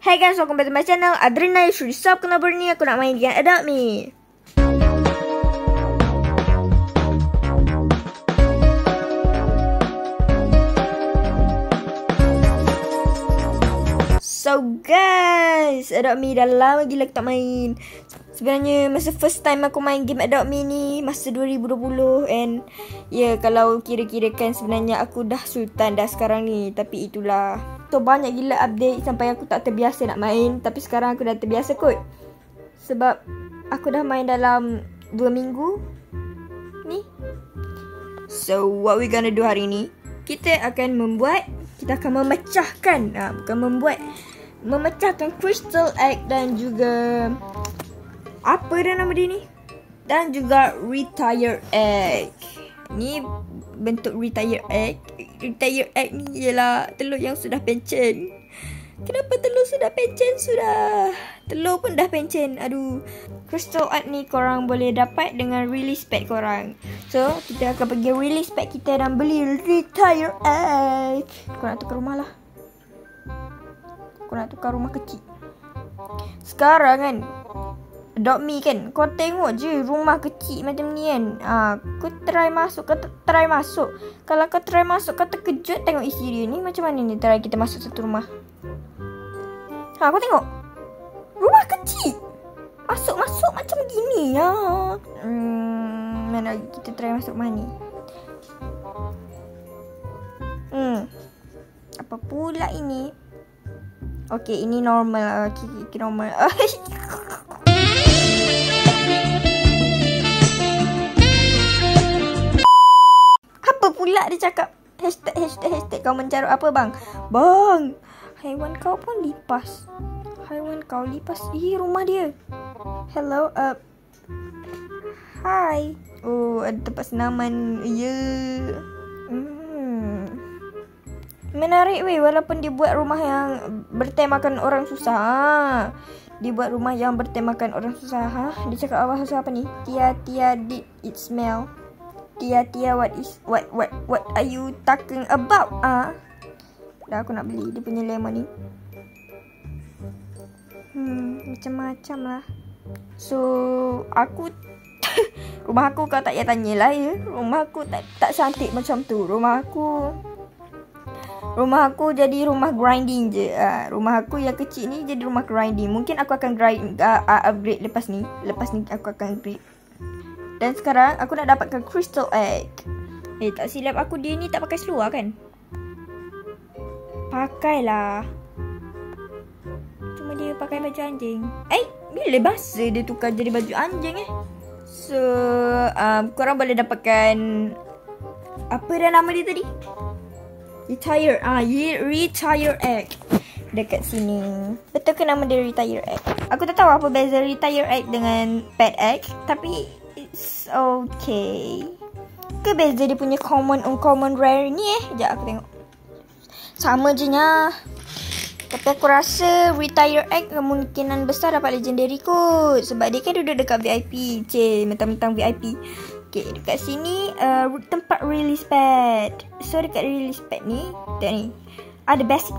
Hey guys, welcome back to my channel. Adrina, you should stop kena berni. Aku nak main game Adopt Me. So guys, Adopt Me dah lama gila aku tak main. Sebenarnya masa first time aku main game Adopt Me ni masa 2020. And kalau kira-kirakan sebenarnya aku dah sultan dah sekarang ni. Tapi itulah, so banyak gila update sampai aku tak terbiasa nak main. Tapi sekarang aku dah terbiasa kot, sebab aku dah main dalam 2 minggu ni. So what we gonna do hari ni, kita akan memecahkan, memecahkan crystal egg dan juga apa dah nama dia ni, dan juga retire egg. Ni bentuk retire egg. Retire egg ni ialah telur yang sudah pencen. Kenapa telur sudah pencen? Telur pun dah pencen. Aduh. Crystal egg ni korang boleh dapat dengan release pack korang. So kita akan pergi release pack kita dan beli retire egg. Kau nak tukar rumah lah. Kau nak tukar rumah kecil. Sekarang kan Adopt Me kan, kau tengok je rumah kecil macam ni kan. Kau try masuk. Kalau kau try masuk, kau terkejut tengok isi dia ni. Macam mana ni try kita masuk satu rumah. Kau tengok rumah kecil, Masuk macam gini ya. Mana lagi kita try masuk rumah ni. Apa pula ini? Okay, ini normal. Okay, normal. Apa pula dia cakap? Hashtag kau mencarut apa bang? Bang, haiwan kau pun lipas. Rumah dia. Hello, hi. Oh, ada tempat senaman. Menarik weh, walaupun dia buat rumah yang bertemakan orang susah. Dia buat rumah yang bertemakan orang susah. Dia cakap bahasa apa ni? Tia did it smell? Tia what are you talking about? Dah aku nak beli dia punya lemon ni. Macam-macam lah. So aku rumah aku kau tak payah tanyalah ya. Rumah aku tak cantik macam tu. Rumah aku jadi rumah grinding je. Rumah aku yang kecil ni jadi rumah grinding. Mungkin aku akan upgrade lepas ni. Aku akan upgrade. Dan sekarang aku nak dapatkan crystal egg. Tak silap aku, dia ni tak pakai seluar kan? Pakailah. Cuma dia pakai baju anjing. Bila masa dia tukar jadi baju anjing So korang boleh dapatkan apa dah nama dia tadi? Retire. Retire egg dekat sini. Betul ke nama dia retire egg? Aku tak tahu apa beza retire egg dengan pet egg, tapi it's okay. Ke beza dia punya common, uncommon, rare ni Sekejap aku tengok. Sama je nya. Tapi aku rasa retire egg kemungkinan besar dapat legendary kot, sebab dia kan duduk dekat VIP. Mentang-mentang VIP. Okay, dekat sini tempat release pad. So dekat release pad ni, tengok ni, ada basic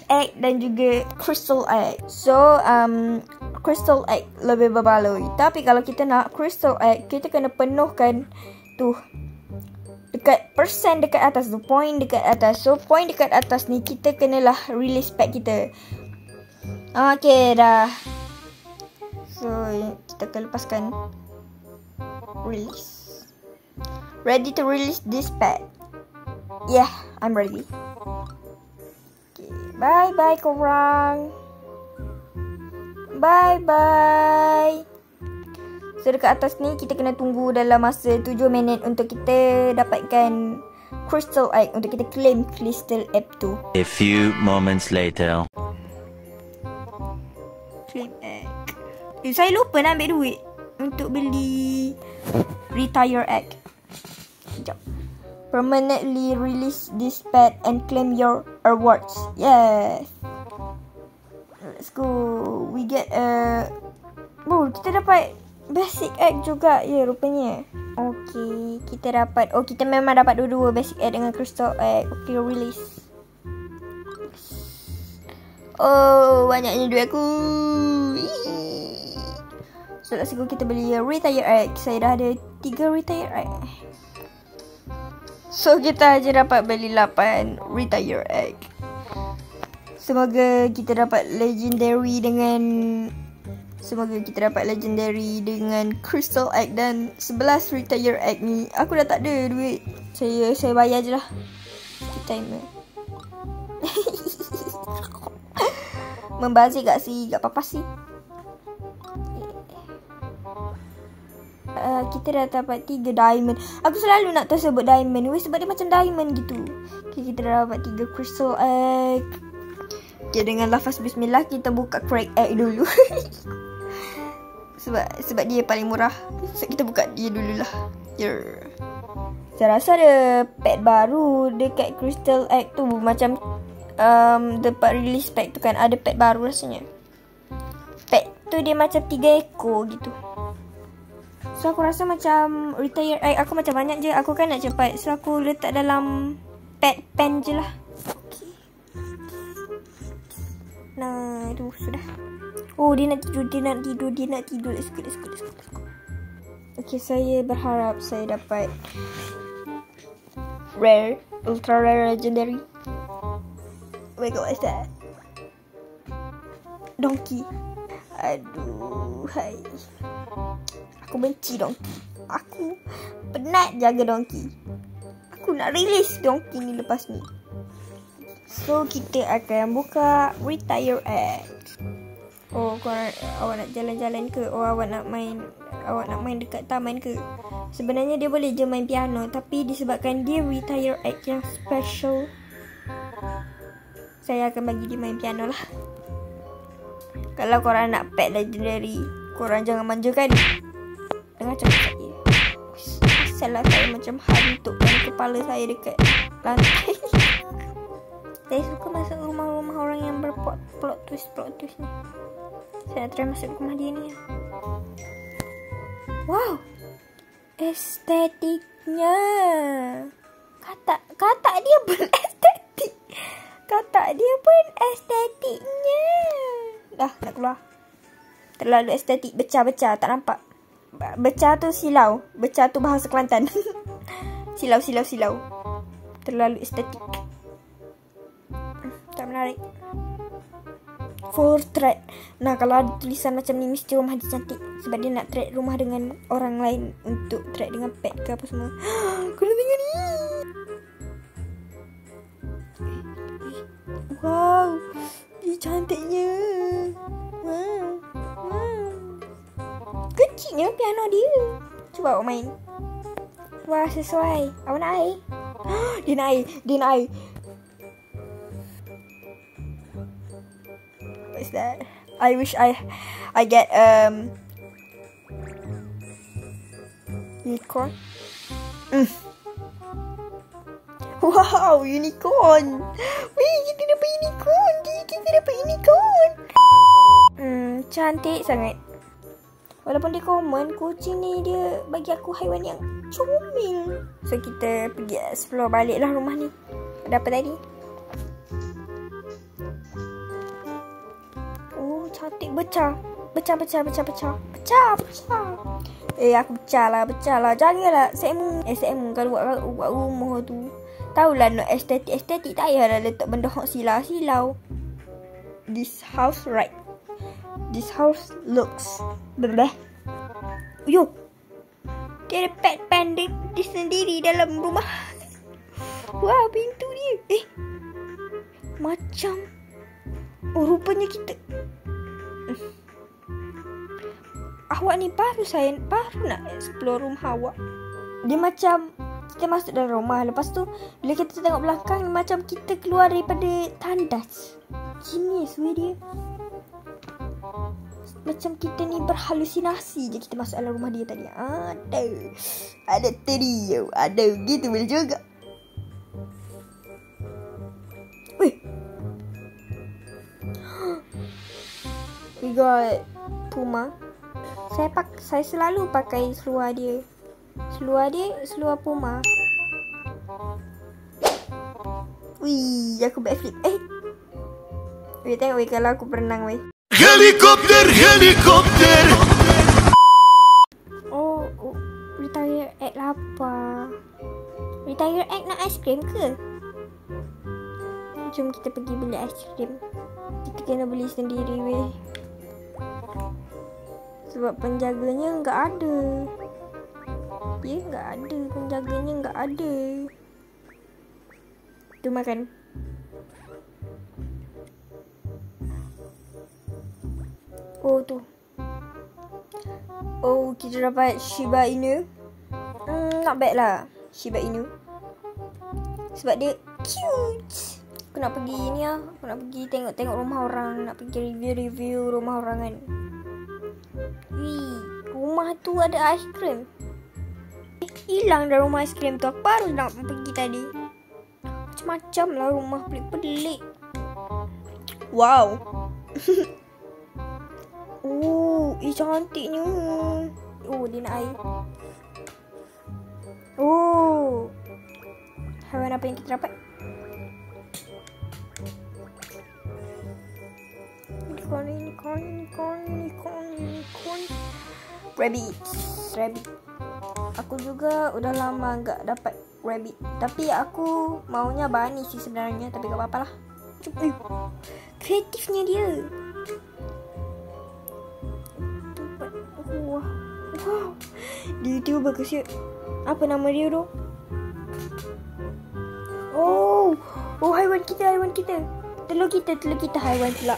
egg dan juga crystal egg. So crystal egg lebih berbaloi. Tapi kalau kita nak crystal egg, kita kena penuhkan tu dekat persen dekat atas tu, point dekat atas. So point dekat atas ni kita kenalah release pack kita. Okay dah. So kita akan lepaskan release. Ready to release this pack. Yeah, I'm ready. Okay, bye korang. Bye. So dekat atas ni kita kena tunggu dalam masa 7 minit untuk kita dapatkan crystal egg, untuk kita claim crystal egg tu. A few moments later. Claim egg. Saya lupa nak ambil duit untuk beli retire egg. Sekejap. Permanently release this pet and claim your rewards. Yes. Let's go. We get kita dapat basic egg juga rupanya. Okay, kita dapat. Kita memang dapat dua-dua basic egg dengan crystal egg. Okay, release. Oh, banyaknya duit aku. So, let's go kita beli retire egg. Saya dah ada 3 retire egg. So, kita aja dapat beli 8 retire egg. Semoga kita dapat legendary dengan crystal egg dan 11 retire egg ni. Aku dah tak ada duit. Saya bayar je lah. Timer. Membazir gak sih? Gak apa-apa sih. Kita dah dapat 3 diamond. Aku selalu nak tersebut diamond sebab dia macam diamond gitu. Okay, kita dah dapat 3 crystal egg. Okay, dengan lafaz bismillah kita buka crack egg dulu. sebab dia paling murah. So, kita buka dia dululah. Yeah. Saya rasa ada pet baru dekat crystal egg tu. Macam dapat release pack tu kan. Ada pet baru rasanya. Pet tu dia macam 3 ekor gitu. So aku rasa macam retire egg aku macam banyak je. Aku kan nak cepat. So aku letak dalam pet pen je lah. Okay. Nah itu sudah. Oh dia nak tidur. Let's go. Okay, saya berharap saya dapat rare, ultra rare, legendary. Oh my god, what's that? Donkey. Aduh, hai. Aku benci donkey. Aku penat jaga donkey. Aku nak release donkey ni lepas ni. So, kita akan buka retire egg. Oh, awak nak jalan-jalan ke? Oh, awak nak main dekat taman ke? Sebenarnya dia boleh je main piano, tapi disebabkan dia retire egg yang special, saya akan bagi dia main piano lah. Kalau korang nak pet legendary, korang jangan manjakan dengan cakap saya. Asallah saya macam hantukkan kepala saya dekat lantai. Saya suka masuk rumah-rumah orang yang berplot twist ni. Saya nak try masuk rumah dia ni. Wow, estetiknya. Katak dia pun estetik. Dah nak keluar. Terlalu estetik, becah-becah, tak nampak. Becah tu silau. Becah tu bahasa Kelantan. Silau. Terlalu estetik. Tak menarik. Portrait. Nah, kalau ada tulisan macam ni, mesti rumah dia cantik. Sebab dia nak trade rumah dengan orang lain untuk trade dengan pet ke apa semua. Korang tengok ni. Wow, dia cantiknya. Wow. Kecilnya piano dia. Cuba awak main. Wah, sesuai. Awak nak air? Dia nak air. What's that? I wish I get unicorn. Wow, unicorn. Wih, kita dapat unicorn. Cantik sangat. Walaupun dia common, kucing ni dia bagi aku haiwan yang comel. So kita pergi explore balik lah rumah ni. Ada apa tadi? Oh, cantik. Pecah. Aku pecah lah. Janganlah Semu kalau buat rumah tu. Tahulah nak estetik tak payahlah letak benda hok silau. This house looks bebeh. Yo. Dia ada pet pendek di sendiri dalam rumah. Wah, pintu dia. Macam rupanya kita. Awak ni baru nak explore rumah awak. Dia macam kita masuk dalam rumah. Lepas tu bila kita tengok belakang, macam kita keluar daripada tandas. Genius dia. Macam kita ni berhalusinasi je kita masuk dalam rumah dia tadi. Ada trio. Ada gitu boleh juga. Wih. We got Puma. Saya selalu pakai seluar dia. Seluar Puma. Wih, aku backflip. Weh, tengok weh kalau aku berenang weh. Helikopter, helikopter. Oh, retire act lapar. Retire act nak aiskrim ke? Jom kita pergi beli aiskrim. Kita kena beli sendiri weh. Sebab penjaganya enggak ada. Dia enggak ada, penjaganya enggak ada. Tu makan. Oh tu. Oh, kita dapat Shiba Inu. Not bad lah Shiba Inu. Sebab dia cute. Aku nak pergi ni lah. Aku nak pergi tengok-tengok rumah orang. Nak pergi review-review rumah orang kan. Wih, rumah tu ada aiskrim. Hilang dah rumah aiskrim tu. Aku baru nak pergi tadi. Macam-macam lah rumah pelik-pelik. Wow. Oh, cantiknya. Oh, dia nak air. Oh, haiwan apa yang kita dapat? Unicorn. Rabbit. Aku juga udah lama enggak dapat rabbit. Tapi aku maunya bunny sih sebenarnya. Tapi tak apa-apa lah. Kreatifnya dia. Wow. Di YouTuber ke siut? Apa nama dia tu? Oh, haiwan kita. Telur kita haiwan pula.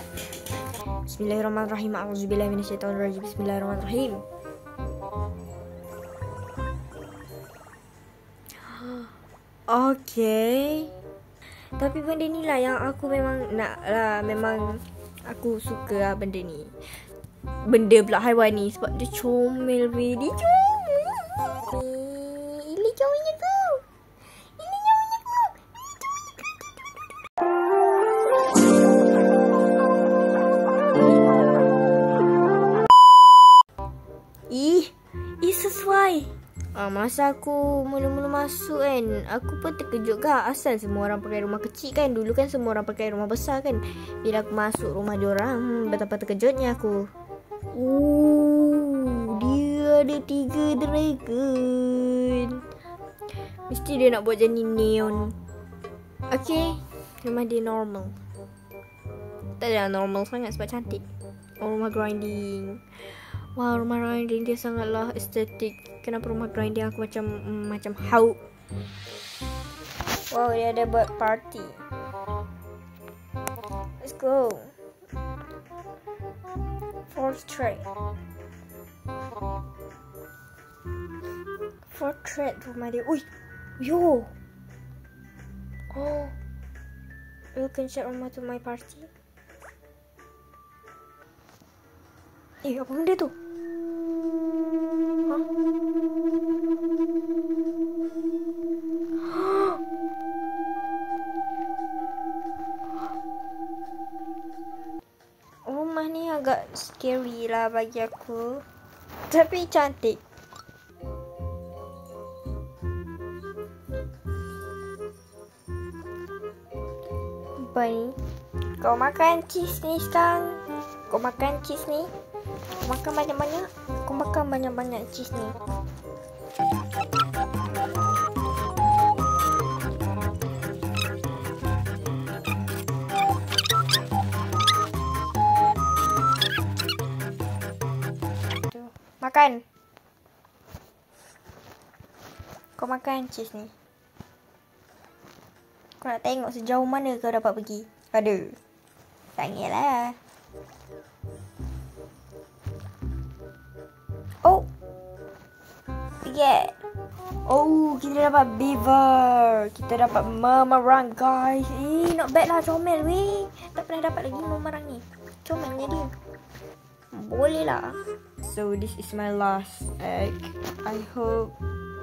Bismillahirrahmanirrahim. A'udzubillahi minasyaitonirrajim. Bismillahirrahmanirrahim. Okay. Tapi benda ni lah yang aku memang nak lah. Memang aku suka lah benda ni. Benda pula haiwan ni. Sebab dia comel. Dia comel. Ini comelnya tu. Sesuai. Masa aku mula-mula masuk kan, aku pun terkejut kah. Asal semua orang pakai rumah kecil kan. Dulu kan semua orang pakai rumah besar kan. Bila aku masuk rumah diorang, betapa terkejutnya aku. Dia ada 3 dragon. Mesti dia nak buat jadi neon. Okay, rumah dia normal. Tak ada normal sangat sebab cantik. Rumah grinding. Wah, rumah grinding dia sangatlah estetik. Kenapa rumah grinding aku macam hauk. Wow, dia ada buat party. Let's go. Portrait rumah dia. Ui, yo. Oh, welcome shot rumah to my party. Apa benda tu? Rumah ni agak scary lah bagi aku. Tapi cantik. Apa ni? Kau makan cheese ni sekarang. Kau makan cheese ni. Kau makan banyak-banyak. Kau makan banyak-banyak cheese ni. Makan. Kau makan cheese ni. Kau nak tengok sejauh mana kau dapat pergi. Aduh. Tangilah. Oh. Yeah. Oh, kita dapat beaver. Kita dapat memerang, guys. Not bad lah, comel weh. Tak pernah dapat lagi memerang ni. Comelnya dia. Boleh lah. So this is my last egg. I hope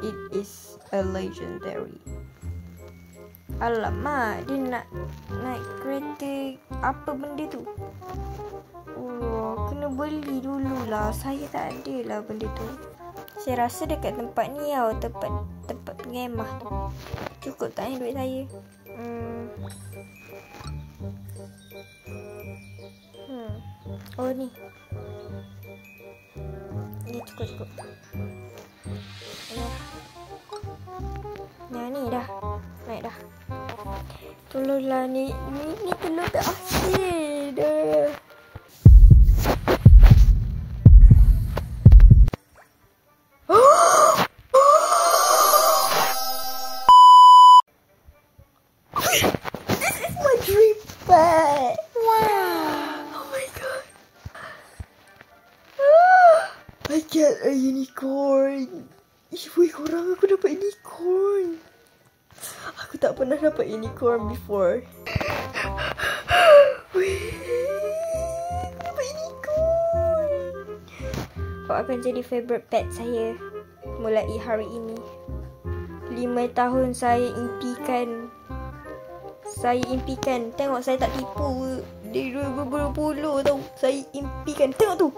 it is a legendary. Alamak, dia nak naik kereta. Apa benda tu? Oh, kena beli dululah. Saya tak ada lah benda tu. Saya rasa dekat tempat ni tau, tempat pengemah tu. Cukup tak duit saya? Oh ni. Ni cukup. Nah ni dah. Naik dah. Tolonglah ni telur tak asyik dah. This is my dream bed. Wow. Oh my god. I get a unicorn. Weh korang, aku dapat unicorn. Aku tak pernah dapat unicorn before. Weh, dapat unicorn. Kau akan jadi favourite pet saya mulai hari ini. 5 tahun saya impikan. Tengok saya tak tipu. Dari 2020 tau. Saya impikan. Tengok tu.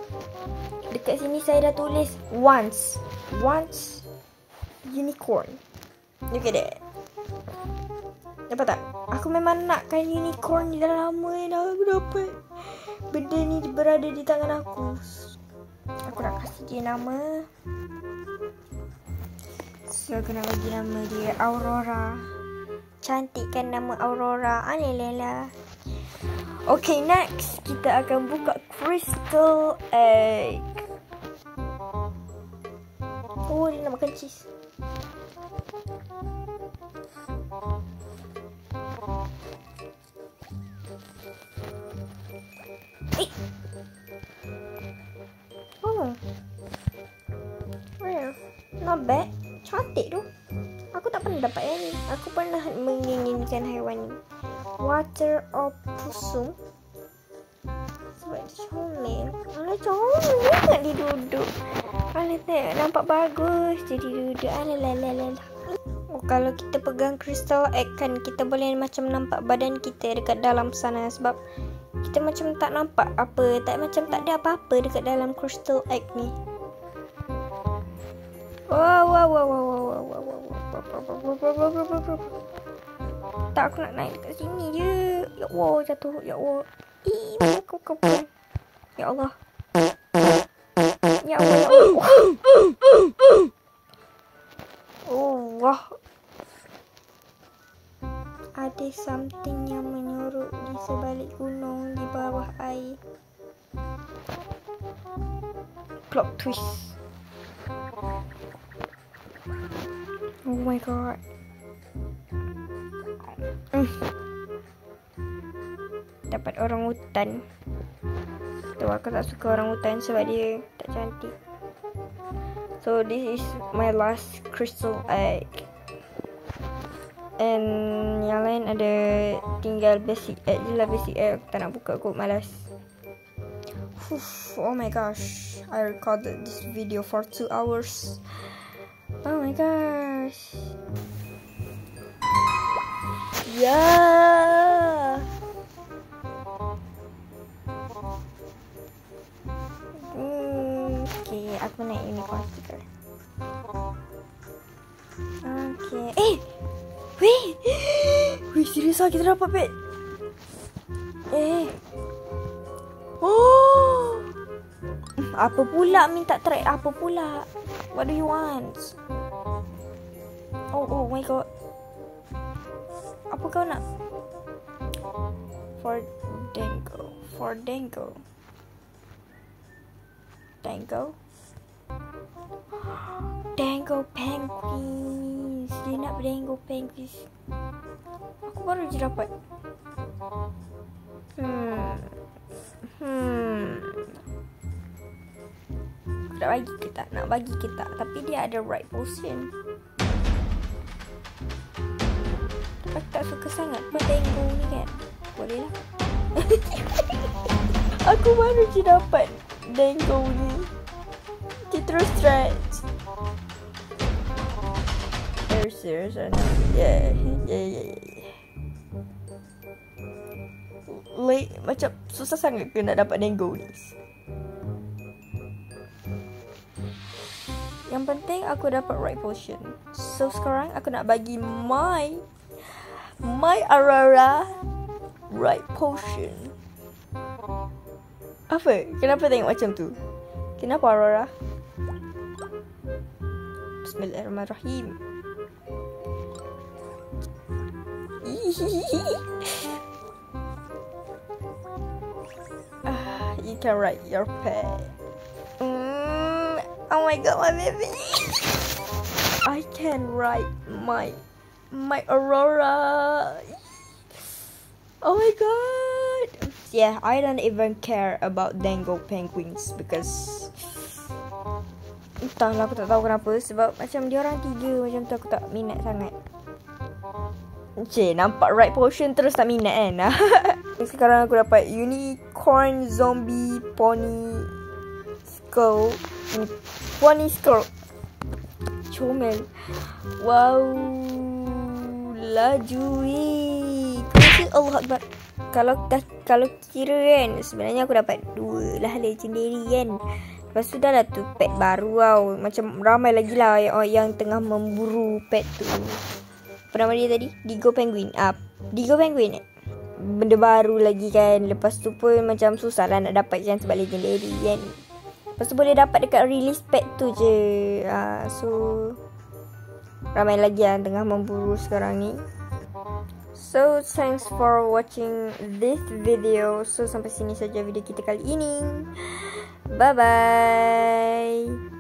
Dekat sini saya dah tulis once unicorn. Look at that. Dapat tak? Aku memang nakkan unicorn ni. Dah lama dah aku dapat. Benda ni berada di tangan aku. Aku nak kasih dia nama. So aku nak bagi nama dia Aurora. Cantik kan nama Aurora. Alelela. Okay, next kita akan buka crystal egg. Oh, dia nak makan cheese. Oh. Well, not bad. Cantik tu. Aku tak pernah dapat yang ni. Aku pernah menginginkan haiwan ni. Water opossum. Sebab dia comel. Alah comel sangat dia duduk. Alah tengok nampak bagus. Jadi duduk. Alah. Oh, kalau kita pegang crystal egg kan, kita boleh macam nampak badan kita dekat dalam sana. Sebab kita macam tak nampak apa. Macam tak ada apa-apa dekat dalam crystal egg ni. Wow. Tak, aku nak naik dekat sini je. Ya Allah, jatuh. Ya Allah. Aku kapal. Ya Allah. Ya Allah. Oh, wah. Ada something yang menyorok di sebalik gunung di bawah air. Plot twist. Oh my god. Dapat orang hutan. Tu aku tak suka orang hutan sebab dia tak cantik. So this is my last crystal egg. And yang lain ada tinggal basic egg je lah. Basic egg aku tak nak buka kot, malas. Oh my gosh, I recorded this video for 2 hours. Oh my gosh. Yeah. Okay, aku naik unicorn sticker. Okay. Weh, serius lah kita dapat pet. Oh. Apa pula minta try? Apa pula? What do you want? Oh my god. Apa kau nak? For Dango. Dango penguins. Dia nak Dango penguins. Aku baru je dapat. Nak bagi ke tak? Nak bagi ke tak? Tapi dia ada right potion. Tapi tak suka sangat pun Dango ni kan. Boleh lah. Aku baru je dapat Dango ni. Dia terus stretch. Serious. Yeah. Macam susah sangat ke nak dapat Dango ni. Yang penting aku dapat right potion. So sekarang aku nak bagi my Aurora right potion. Apa? Kenapa tengok macam tu? Kenapa Aurora? Bismillahirrahmanirrahim. You can ride your pet. Oh my god, my baby. I can ride my Aurora. Oh my god. Yeah, I don't even care about Dango penguins because entahlah, aku tak tahu kenapa. Sebab macam dia orang tiga macam tu aku tak minat sangat. Nampak right potion terus tak minat kan. Sekarang aku dapat unicorn zombie pony skull. Pony skull. Comel. Wow. Laju ni. Allah Akbar. Kalau kira kan, sebenarnya aku dapat 2 lah legendary kan. Lepas tu dah lah tu pet baru tau. Macam ramai lagi lah yang tengah memburu pet tu. Apa nama dia tadi? Digo Penguin. Digo Penguin benda baru lagi kan. Lepas tu pun macam susah lah nak dapat kan sebab legendary kan. Lepas tu boleh dapat dekat release pet tu je. So ramai lagi yang tengah memburu sekarang ni. So thanks for watching this video. So sampai sini saja video kita kali ini. Bye bye.